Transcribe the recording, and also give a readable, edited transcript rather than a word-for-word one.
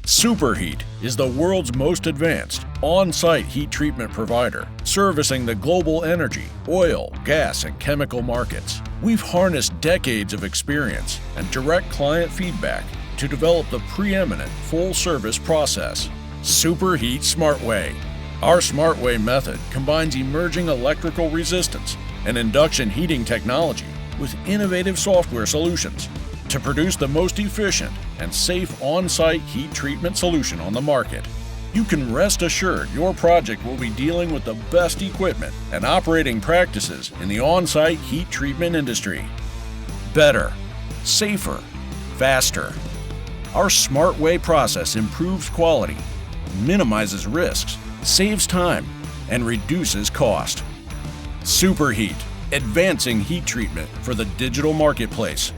Superheat is the world's most advanced on-site heat treatment provider, servicing the global energy, oil, gas, and chemical markets. We've harnessed decades of experience and direct client feedback to develop the preeminent full-service process, Superheat SmartWay. Our SmartWay method combines emerging electrical resistance and induction heating technology with innovative software solutions to produce the most efficient and safe on-site heat treatment solution on the market. You can rest assured your project will be dealing with the best equipment and operating practices in the on-site heat treatment industry. Better, safer, faster. Our SmartWay process improves quality, minimizes risks, saves time, and reduces cost. Superheat, advancing heat treatment for the digital marketplace.